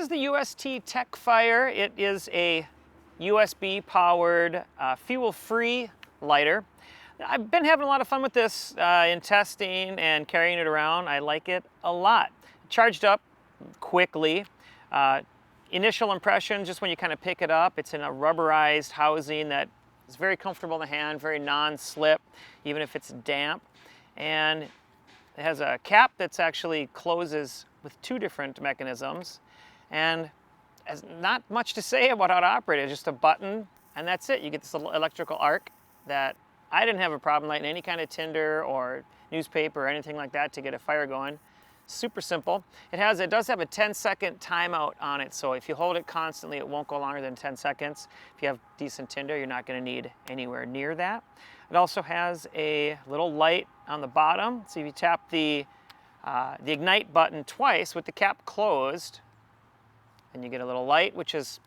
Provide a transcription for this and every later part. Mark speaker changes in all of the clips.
Speaker 1: is the UST Tekfire. It is a USB powered, fuel-free lighter. I've been having a lot of fun with this in testing and carrying it around. I like it a lot. Charged up quickly. Initial impression, just when you kind of pick it up, it's in a rubberized housing that is very comfortable in the hand, very non-slip, even if it's damp. And it has a cap that's actually closes with two different mechanisms, and has not much to say about how to operate it. It's just a button, and that's it. You get this little electrical arc that I didn't have a problem lighting any kind of tinder or newspaper or anything like that to get a fire going. Super simple. It does have a 10-second timeout on it, so if you hold it constantly, it won't go longer than 10 seconds. If you have decent tinder, you're not going to need anywhere near that. It also has a little light on the bottom, so if you tap the ignite button twice with the cap closed, and you get a little light, which is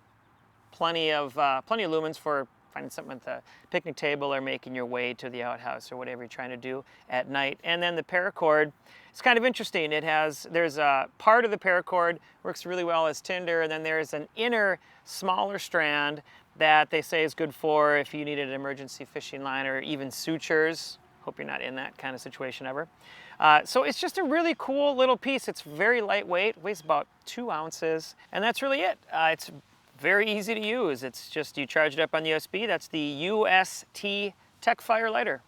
Speaker 1: plenty of lumens for finding something at the picnic table or making your way to the outhouse or whatever you're trying to do at night. And then the paracord, it's kind of interesting. There's a part of the paracord works really well as tinder, and then there's an inner smaller strand that they say is good for if you needed an emergency fishing line or even sutures. Hope you're not in that kind of situation ever. So it's just a really cool little piece. It's very lightweight, weighs about 2 ounces, and that's really it. It's very easy to use. It's just you charge it up on USB. That's the UST Tekfire lighter.